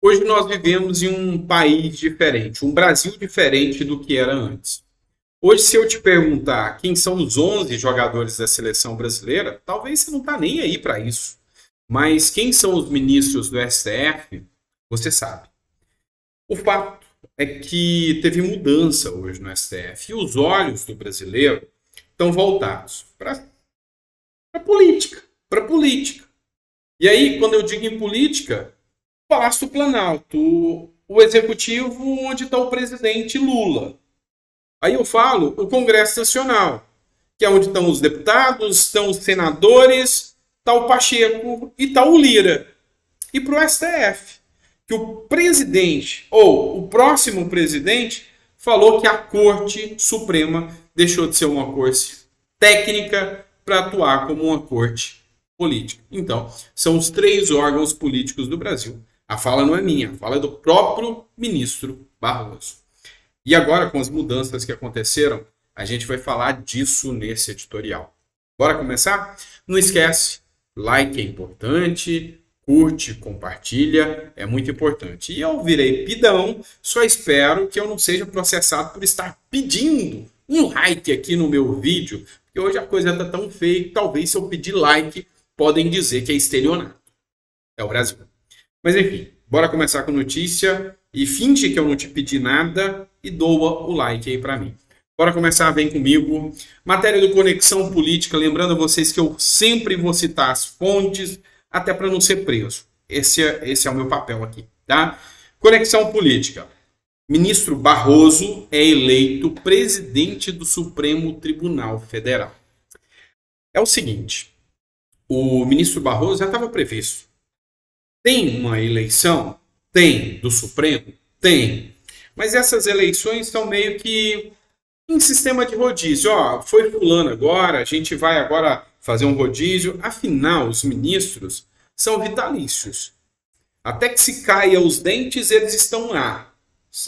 Hoje nós vivemos em um país diferente, um Brasil diferente do que era antes. Hoje, se eu te perguntar quem são os 11 jogadores da seleção brasileira, talvez você não está nem aí para isso. Mas quem são os ministros do STF, você sabe. O fato é que teve mudança hoje no STF e os olhos do brasileiro estão voltados para a política, para política. E aí, quando eu digo em política, Palácio do Planalto, o executivo onde está o presidente Lula. Aí eu falo o Congresso Nacional, que é onde estão os deputados, estão os senadores, está o Pacheco e está o Lira. E para o STF, que o presidente, ou o próximo presidente, falou que a Corte Suprema deixou de ser uma corte técnica para atuar como uma corte política. Então, são os três órgãos políticos do Brasil. A fala não é minha, a fala é do próprio ministro Barroso. E agora, com as mudanças que aconteceram, a gente vai falar disso nesse editorial. Bora começar? Não esquece, like é importante, curte, compartilha, é muito importante. E eu virei pidão, só espero que eu não seja processado por estar pedindo um like aqui no meu vídeo, porque hoje a coisa está tão feia que talvez se eu pedir like, podem dizer que é estelionato. É o Brasil. Mas enfim, bora começar com notícia e finge que eu não te pedi nada e doa o like aí para mim. Bora começar, vem comigo. Matéria do Conexão Política, lembrando a vocês que eu sempre vou citar as fontes, até para não ser preso. Esse é o meu papel aqui, tá? Conexão Política. Ministro Barroso é eleito presidente do Supremo Tribunal Federal. É o seguinte, o ministro Barroso já estava previsto. Tem uma eleição? Tem. Do Supremo? Tem. Mas essas eleições estão meio que em sistema de rodízio. Ó, foi fulano agora, a gente vai agora fazer um rodízio. Afinal, os ministros são vitalícios. Até que se caia os dentes, eles estão lá.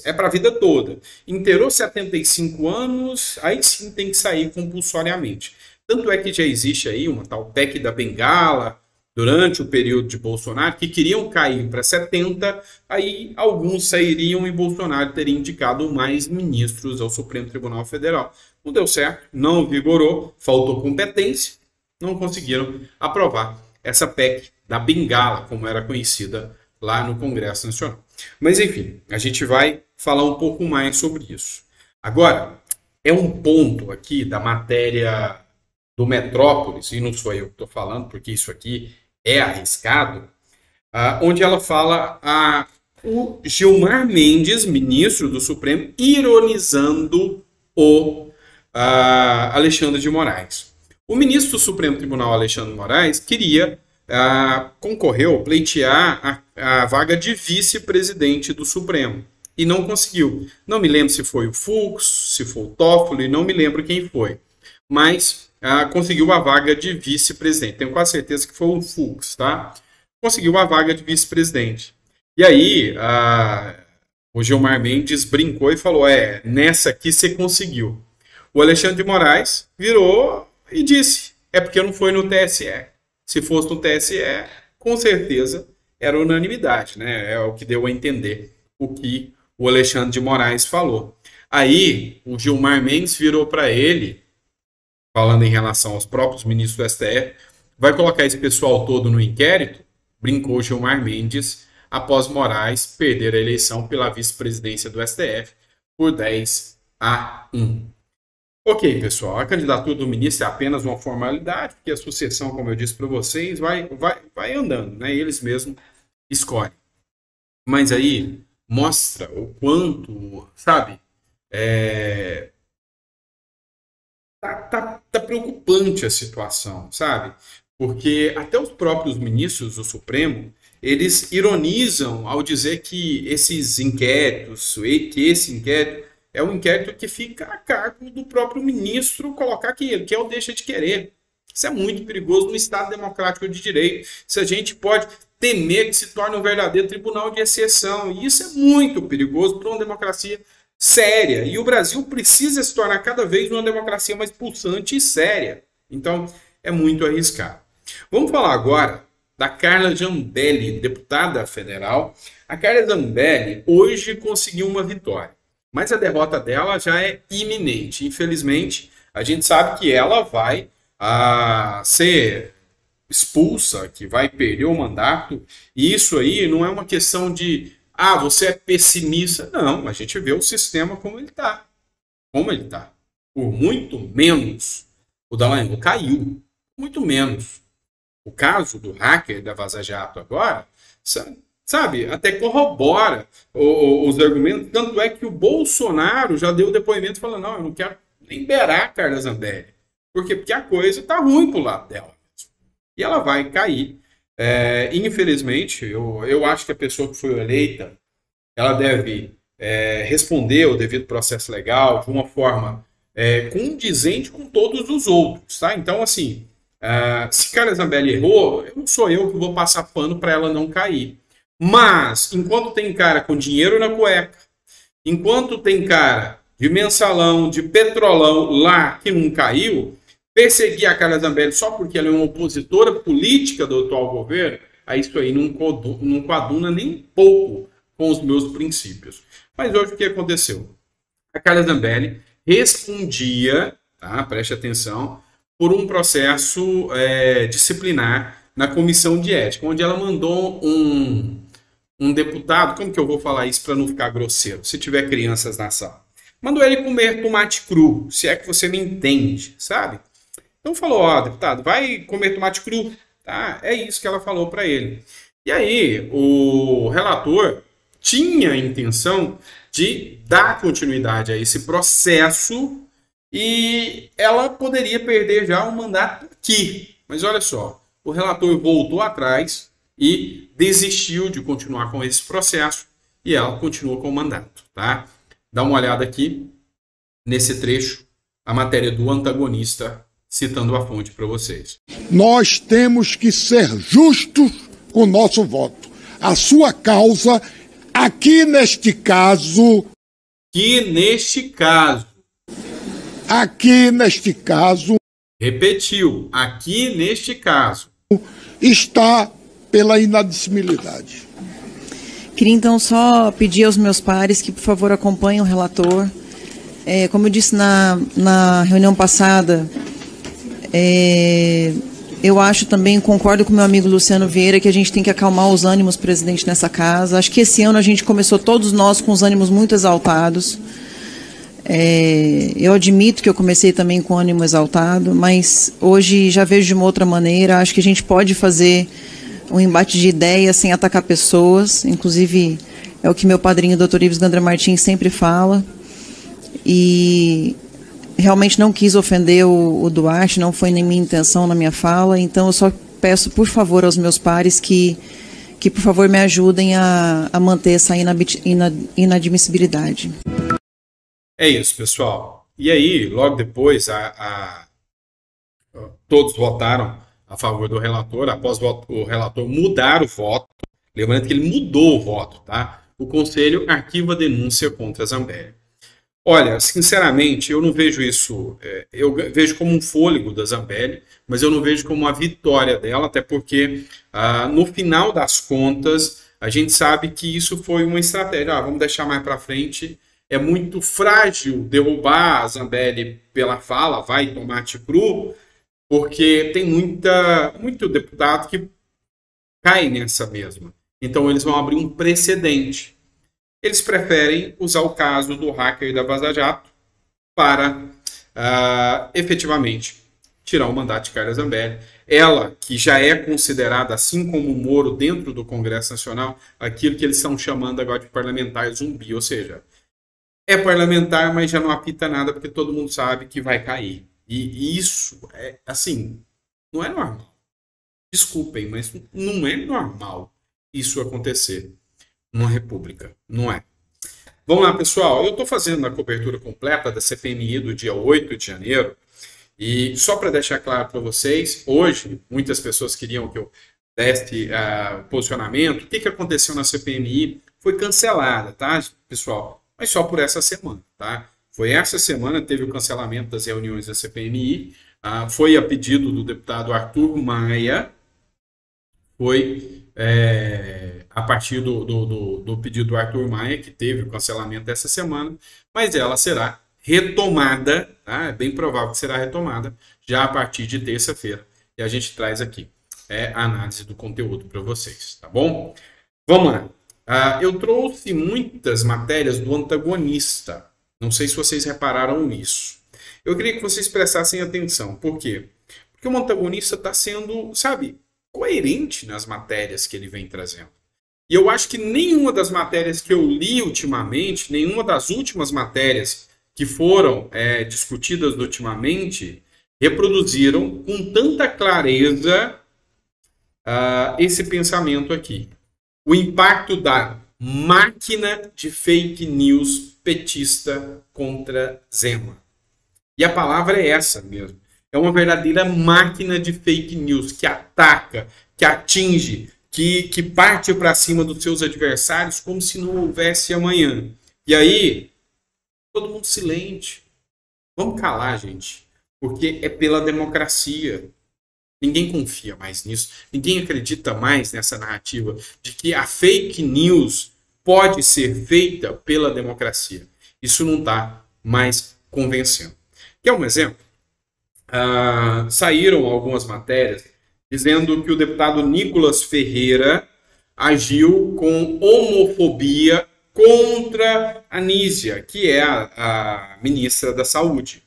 É para a vida toda. Inteirou 75 anos, aí sim tem que sair compulsoriamente. Tanto é que já existe aí uma tal PEC da Bengala, durante o período de Bolsonaro, que queriam cair para 70, aí alguns sairiam e Bolsonaro teria indicado mais ministros ao Supremo Tribunal Federal. Não deu certo, não vigorou, faltou competência, não conseguiram aprovar essa PEC da Bengala, como era conhecida lá no Congresso Nacional. Mas enfim, a gente vai falar um pouco mais sobre isso. Agora, é um ponto aqui da matéria do Metrópolis, e não sou eu que estou falando, porque isso aqui é arriscado, onde ela fala o Gilmar Mendes, ministro do Supremo, ironizando o Alexandre de Moraes. O ministro do Supremo Tribunal, Alexandre de Moraes, queria concorreu, pleitear a vaga de vice-presidente do Supremo, e não conseguiu. Não me lembro se foi o Fux, se foi o Toffoli, não me lembro quem foi. Mas conseguiu a vaga de vice-presidente. Tenho quase certeza que foi o Fux, tá? Conseguiu a vaga de vice-presidente. E aí, o Gilmar Mendes brincou e falou, nessa aqui você conseguiu. O Alexandre de Moraes virou e disse, é porque não foi no TSE. Se fosse no TSE, com certeza era unanimidade, né? É o que deu a entender o que o Alexandre de Moraes falou. Aí, o Gilmar Mendes virou para ele, falando em relação aos próprios ministros do STF, vai colocar esse pessoal todo no inquérito? Brincou Gilmar Mendes após Moraes perder a eleição pela vice-presidência do STF por 10-1. Ok, pessoal, a candidatura do ministro é apenas uma formalidade, porque a sucessão, como eu disse para vocês, vai andando, né? Eles mesmos escolhem. Mas aí mostra o quanto, sabe, tá preocupante a situação, sabe? Porque até os próprios ministros do Supremo, eles ironizam ao dizer que esses inquéritos, que esse inquérito é um inquérito que fica a cargo do próprio ministro colocar que ele quer ou deixa de querer. Isso é muito perigoso no Estado democrático de direito. Se a gente pode temer que se torne um verdadeiro tribunal de exceção. E isso é muito perigoso para uma democracia séria. E o Brasil precisa se tornar cada vez uma democracia mais pulsante e séria. Então, é muito arriscado. Vamos falar agora da Carla Zambelli, deputada federal. A Carla Zambelli hoje conseguiu uma vitória, mas a derrota dela já é iminente. Infelizmente, a gente sabe que ela vai ser expulsa, que vai perder o mandato. E isso aí não é uma questão de, você é pessimista. Não, a gente vê o sistema como ele está. Como ele está. Por muito menos, o Dallagnol caiu. Muito menos. O caso do hacker da Vaza Jato agora, sabe, até corrobora os argumentos. Tanto é que o Bolsonaro já deu depoimento falando, não, eu não quero liberar a Carla Zambelli. Por quê? Porque a coisa está ruim pro lado dela. E ela vai cair. Infelizmente, eu acho que a pessoa que foi eleita, ela deve responder ao devido processo legal de uma forma condizente com todos os outros, tá? Então, assim, se Carla Zambelli errou, não sou eu que vou passar pano para ela não cair. Mas, enquanto tem cara com dinheiro na cueca, enquanto tem cara de mensalão, de petrolão lá que não caiu, perseguir a Carla Zambelli só porque ela é uma opositora política do atual governo, isso aí não coaduna nem um pouco com os meus princípios. Mas hoje o que aconteceu? A Carla Zambelli respondia, tá? Preste atenção, por um processo disciplinar na comissão de ética, onde ela mandou um deputado, como que eu vou falar isso para não ficar grosseiro, se tiver crianças na sala, mandou ele comer tomate cru, se é que você me entende, sabe? Então falou, deputado, vai comer tomate cru, tá? É isso que ela falou para ele. E aí, o relator tinha a intenção de dar continuidade a esse processo e ela poderia perder já o mandato aqui. Mas olha só, o relator voltou atrás e desistiu de continuar com esse processo e ela continua com o mandato, tá? Dá uma olhada aqui nesse trecho, a matéria do antagonista, citando a fonte para vocês. Nós temos que ser justos com o nosso voto. A sua causa, aqui neste caso... Repetiu, aqui neste caso. Está pela inadmissibilidade. Queria então só pedir aos meus pares que, por favor, acompanhem o relator. Como eu disse na reunião passada, eu acho também, concordo com meu amigo Luciano Vieira, que a gente tem que acalmar os ânimos, presidente, nessa casa. Acho que esse ano a gente começou, todos nós, com os ânimos muito exaltados. Eu admito que eu comecei também com ânimo exaltado, mas hoje já vejo de uma outra maneira. Acho que a gente pode fazer um embate de ideias sem atacar pessoas. Inclusive, é o que meu padrinho, Dr. Ives Gandra Martins, sempre fala. E realmente não quis ofender o Duarte, não foi nem minha intenção na minha fala, então eu só peço, por favor, aos meus pares que por favor, me ajudem a manter essa inadmissibilidade. É isso, pessoal. E aí, logo depois, todos votaram a favor do relator, após o relator mudar o voto, lembrando que ele mudou o voto, tá? O Conselho arquiva a denúncia contra a Zambelli. Olha, sinceramente, eu não vejo isso, eu vejo como um fôlego da Zambelli, mas eu não vejo como uma vitória dela, até porque no final das contas, a gente sabe que isso foi uma estratégia, vamos deixar mais para frente, é muito frágil derrubar a Zambelli pela fala, vai tomate cru, porque tem muito deputado que cai nessa mesma. Então eles vão abrir um precedente. Eles preferem usar o caso do hacker da Vaza Jato para efetivamente tirar o mandato de Carla Zambelli. Ela, que já é considerada, assim como o Moro, dentro do Congresso Nacional, aquilo que eles estão chamando agora de parlamentar zumbi, ou seja, é parlamentar, mas já não apita nada porque todo mundo sabe que vai cair. E isso, assim, não é normal. Desculpem, mas não é normal isso acontecer numa república, não é? Vamos lá, pessoal. Eu estou fazendo a cobertura completa da CPMI do dia 8 de janeiro e só para deixar claro para vocês, hoje muitas pessoas queriam que eu desse posicionamento. O que aconteceu na CPMI foi cancelada, tá, pessoal? Mas só por essa semana, tá? Foi essa semana, teve o cancelamento das reuniões da CPMI, foi a pedido do deputado Arthur Maia, foi a partir do pedido do Arthur Maia, que teve o cancelamento essa semana, mas ela será retomada, tá? É bem provável que será retomada já a partir de terça-feira. E a gente traz aqui a análise do conteúdo para vocês, tá bom? Vamos lá. Eu trouxe muitas matérias do antagonista. Não sei se vocês repararam nisso. Eu queria que vocês prestassem atenção. Por quê? Porque o antagonista está sendo, sabe, coerente nas matérias que ele vem trazendo. E eu acho que nenhuma das matérias que eu li ultimamente, nenhuma das últimas matérias que foram discutidas ultimamente, reproduziram com tanta clareza esse pensamento aqui. O impacto da máquina de fake news petista contra Zema. E a palavra é essa mesmo. É uma verdadeira máquina de fake news que ataca, que atinge, que parte para cima dos seus adversários como se não houvesse amanhã. E aí, todo mundo silente. Vamos calar, gente. Porque é pela democracia. Ninguém confia mais nisso. Ninguém acredita mais nessa narrativa de que a fake news pode ser feita pela democracia. Isso não está mais convencendo. Quer um exemplo? Saíram algumas matérias dizendo que o deputado Nicolas Ferreira agiu com homofobia contra a Nízia, que é a ministra da Saúde.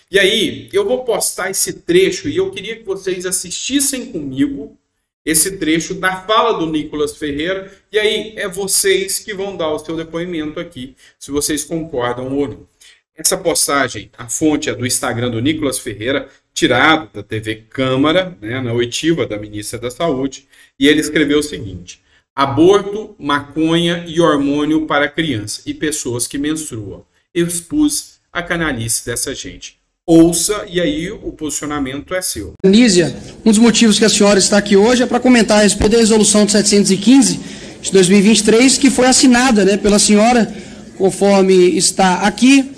E aí, eu vou postar esse trecho e eu queria que vocês assistissem comigo esse trecho da fala do Nicolas Ferreira. E aí, é vocês que vão dar o seu depoimento aqui, se vocês concordam ou não. Essa postagem, a fonte é do Instagram do Nicolas Ferreira, tirado da TV Câmara, né, na oitiva da ministra da Saúde, e ele escreveu o seguinte: aborto, maconha e hormônio para criança e pessoas que menstruam. Eu expus a canalice dessa gente. Ouça, e aí o posicionamento é seu. Nízia, um dos motivos que a senhora está aqui hoje é para comentar a respeito da resolução de 715 de 2023, que foi assinada, né, pela senhora, conforme está aqui,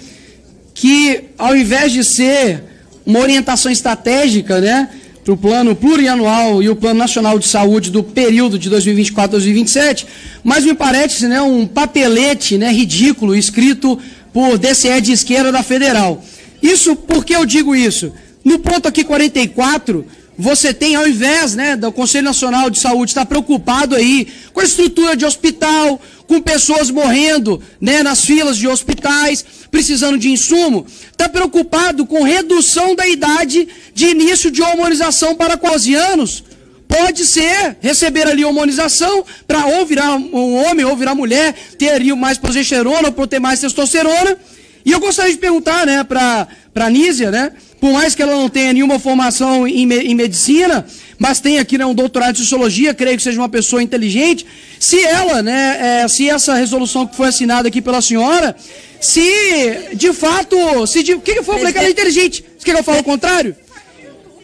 que ao invés de ser uma orientação estratégica, né, para o plano plurianual e o plano nacional de saúde do período de 2024 a 2027, mas me parece, né, um papelete, né, ridículo escrito por DCE de esquerda da Federal. Isso, por que eu digo isso? No ponto aqui 44, você tem, ao invés, né, do Conselho Nacional de Saúde estar preocupado aí com a estrutura de hospital, com pessoas morrendo, né, nas filas de hospitais, precisando de insumo, está preocupado com redução da idade de início de hormonização para 14 anos. Pode ser receber ali hormonização para ou virar um homem ou virar mulher, ter ali mais progesterona ou ter mais testosterona. E eu gostaria de perguntar, né, para a Nízia, né, por mais que ela não tenha nenhuma formação em medicina, mas tem aqui, né, um doutorado em sociologia, creio que seja uma pessoa inteligente, se ela, né, se essa resolução que foi assinada aqui pela senhora, se de fato, o que eu falei que ela é inteligente? Você quer que eu fale o contrário?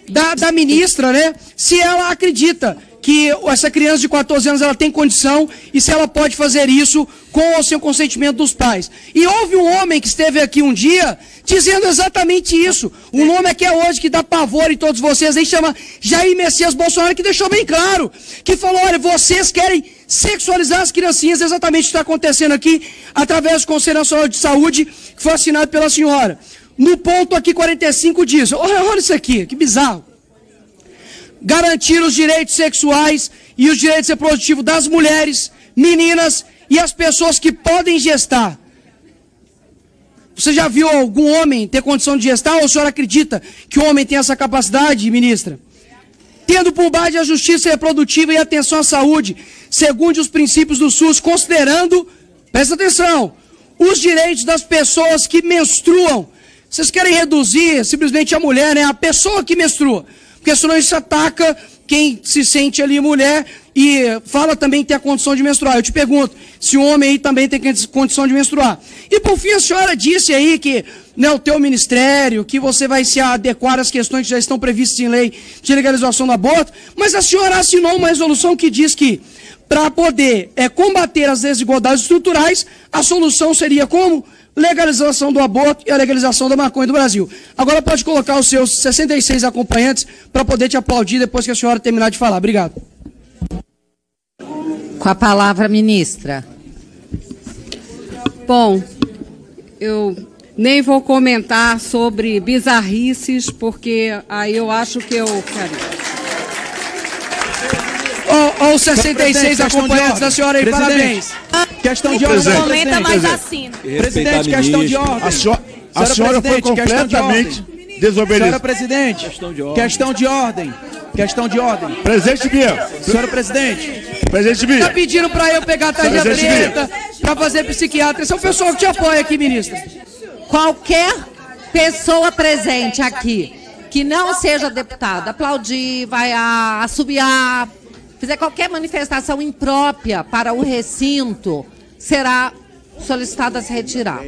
Da ministra, né, se ela acredita que essa criança de 14 anos ela tem condição e se ela pode fazer isso com o seu consentimento dos pais. E houve um homem que esteve aqui um dia dizendo exatamente isso. O nome que é hoje que dá pavor em todos vocês aí chama Jair Messias Bolsonaro, que deixou bem claro, que falou: olha, vocês querem sexualizar as criancinhas, exatamente o que está acontecendo aqui através do Conselho Nacional de Saúde, que foi assinado pela senhora. No ponto aqui 45 diz, olha isso aqui, que bizarro. Garantir os direitos sexuais e os direitos reprodutivos das mulheres, meninas e as pessoas que podem gestar. Você já viu algum homem ter condição de gestar ou a senhora acredita que o homem tem essa capacidade, ministra? Tendo por base a justiça reprodutiva e a atenção à saúde, segundo os princípios do SUS, considerando, presta atenção, os direitos das pessoas que menstruam. Vocês querem reduzir simplesmente a mulher, né, a pessoa que menstrua. Porque senão isso ataca quem se sente ali mulher e fala também que tem a condição de menstruar. Eu te pergunto, se o homem aí também tem condição de menstruar. E por fim a senhora disse aí que, né, o teu ministério, que você vai se adequar às questões que já estão previstas em lei de legalização do aborto, mas a senhora assinou uma resolução que diz que para poder combater as desigualdades estruturais, a solução seria como? Legalização do aborto e a legalização da maconha do Brasil. Agora pode colocar os seus 66 acompanhantes para poder te aplaudir depois que a senhora terminar de falar. Obrigado. Com a palavra, ministra. Bom, eu nem vou comentar sobre bizarrices, porque aí eu acho que eu quero. Ó, os 66 acompanhantes da senhora aí, parabéns. Questão de ordem. Não comenta, mas assina. Presidente, questão de ordem. A senhora foi completamente desobedecida. Senhora presidente, questão de ordem. Questão de ordem. Presidente Bia. Senhora presidente. Presidente Bia. Tá pedindo pra eu pegar a tarja preta, pra fazer psiquiatra. Esse é o pessoal que te apoia aqui, ministro. Qualquer pessoa presente aqui que não seja deputado, aplaudir, vai assobiar, fizer qualquer manifestação imprópria para o recinto, será solicitado a se retirar.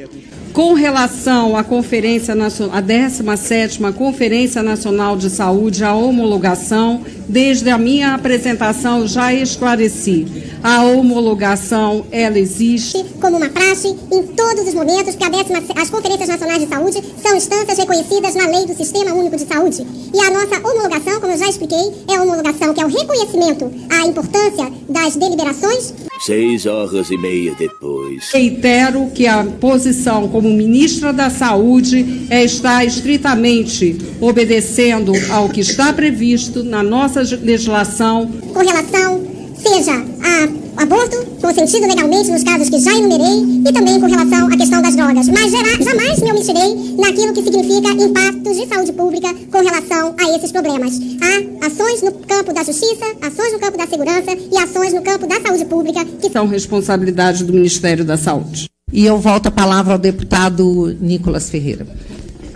Com relação à Conferência Nacional, a 17ª Conferência Nacional de Saúde, a homologação, desde a minha apresentação eu já esclareci. A homologação, ela existe como uma praxe em todos os momentos, porque as Conferências Nacionais de Saúde são instâncias reconhecidas na Lei do Sistema Único de Saúde. E a nossa homologação, como eu já expliquei, é a homologação que é o reconhecimento à importância das deliberações. 6h30 depois. Reitero que a posição como ministra da Saúde está estritamente obedecendo ao que está previsto na nossa legislação. Com relação, seja a aborto consentido legalmente nos casos que já enumerei e também com relação à questão das drogas. Mas jamais me omitirei naquilo que significa impactos de saúde pública com relação a esses problemas. Há ações no campo da justiça, ações no campo da segurança e ações no campo da saúde pública que são responsabilidade do Ministério da Saúde. E eu volto a palavra ao deputado Nicolas Ferreira.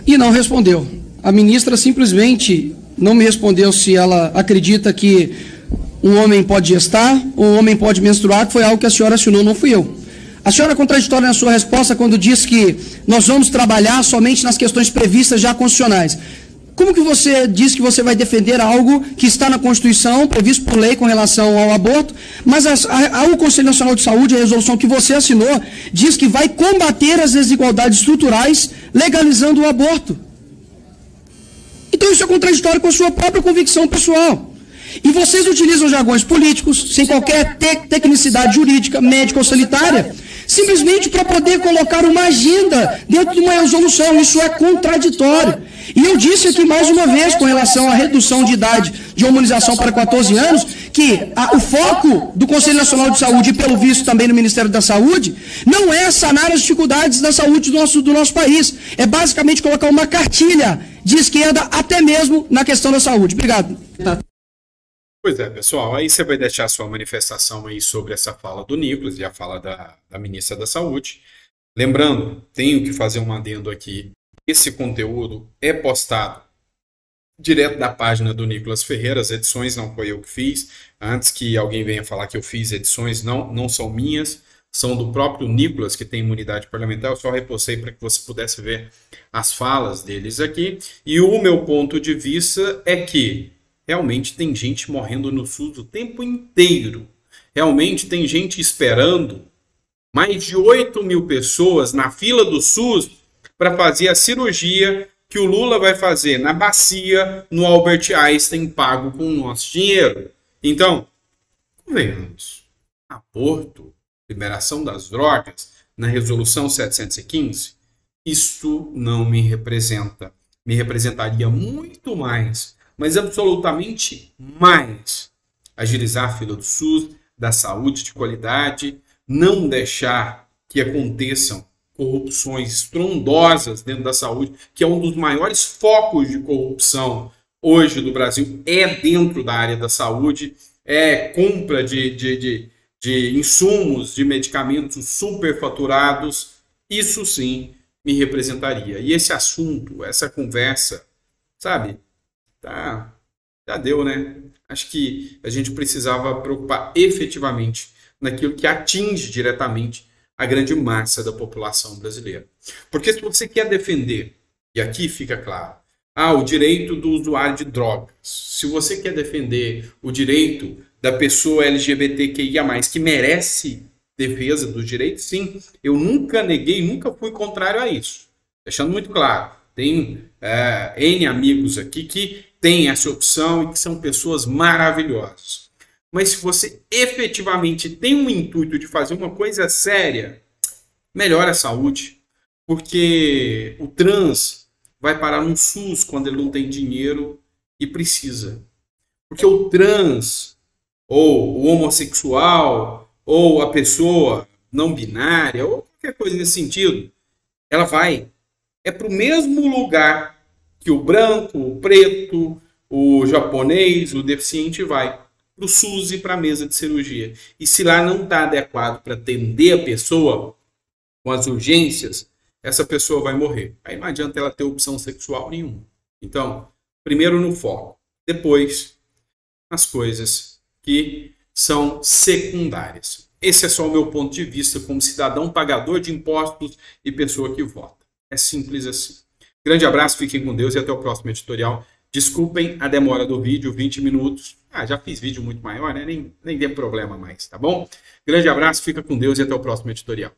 E não respondeu. A ministra simplesmente não me respondeu se ela acredita que um homem pode gestar, ou um homem pode menstruar, que foi algo que a senhora assinou, não fui eu. A senhora é contraditória na sua resposta quando diz que nós vamos trabalhar somente nas questões previstas já constitucionais. Como que você diz que você vai defender algo que está na Constituição, previsto por lei com relação ao aborto, mas o Conselho Nacional de Saúde, a resolução que você assinou, diz que vai combater as desigualdades estruturais legalizando o aborto. Então isso é contraditório com a sua própria convicção pessoal. E vocês utilizam jargões políticos, sem qualquer tecnicidade jurídica, médica ou sanitária, simplesmente para poder colocar uma agenda dentro de uma resolução. Isso é contraditório. E eu disse aqui mais uma vez, com relação à redução de idade de hormonização para 14 anos, que o foco do Conselho Nacional de Saúde, e pelo visto também no Ministério da Saúde, não é sanar as dificuldades da saúde do nosso país. É basicamente colocar uma cartilha de esquerda até mesmo na questão da saúde. Obrigado. Pois é, pessoal, aí você vai deixar a sua manifestação aí sobre essa fala do Nicolas e a fala da ministra da Saúde. Lembrando, tenho que fazer um adendo aqui, esse conteúdo é postado direto da página do Nicolas Ferreira, as edições não foi eu que fiz, antes que alguém venha falar que eu fiz edições, não são minhas, são do próprio Nicolas, que tem imunidade parlamentar, eu só repostei para que você pudesse ver as falas deles aqui, e o meu ponto de vista é que realmente tem gente morrendo no SUS o tempo inteiro. Realmente tem gente esperando mais de 8 mil pessoas na fila do SUS para fazer a cirurgia que o Lula vai fazer na bacia, no Albert Einstein, pago com o nosso dinheiro. Então, convenhamos, aborto, liberação das drogas, na resolução 715, isso não me representa. Me representaria muito mais, mas absolutamente mais, agilizar a fila do SUS, da saúde de qualidade, não deixar que aconteçam corrupções estrondosas dentro da saúde, que é um dos maiores focos de corrupção hoje do Brasil, é dentro da área da saúde, é compra de insumos, de medicamentos superfaturados, isso sim me representaria. E esse assunto, essa conversa, sabe, já deu, né? Acho que a gente precisava preocupar efetivamente naquilo que atinge diretamente a grande massa da população brasileira. Porque se você quer defender, e aqui fica claro, o direito do usuário de drogas, se você quer defender o direito da pessoa LGBTQIA+, que merece defesa dos direitos, sim, eu nunca neguei, nunca fui contrário a isso. Deixando muito claro, tenho N amigos aqui que têm essa opção e que são pessoas maravilhosas. Mas se você efetivamente tem um intuito de fazer uma coisa séria, melhora a saúde. Porque o trans vai parar no SUS quando ele não tem dinheiro e precisa. Porque o trans, ou o homossexual, ou a pessoa não binária, ou qualquer coisa nesse sentido, ela vai para o mesmo lugar que o branco, o preto, o japonês, o deficiente vai. Para o SUS e para a mesa de cirurgia. E se lá não está adequado para atender a pessoa com as urgências, essa pessoa vai morrer. Aí não adianta ela ter opção sexual nenhuma. Então, primeiro no foco, depois nas coisas que são secundárias. Esse é só o meu ponto de vista como cidadão pagador de impostos e pessoa que vota. É simples assim. Grande abraço, fiquem com Deus e até o próximo editorial. Desculpem a demora do vídeo, 20 minutos. Já fiz vídeo muito maior, né? Nem tem problema mais, tá bom? Grande abraço, fica com Deus e até o próximo editorial.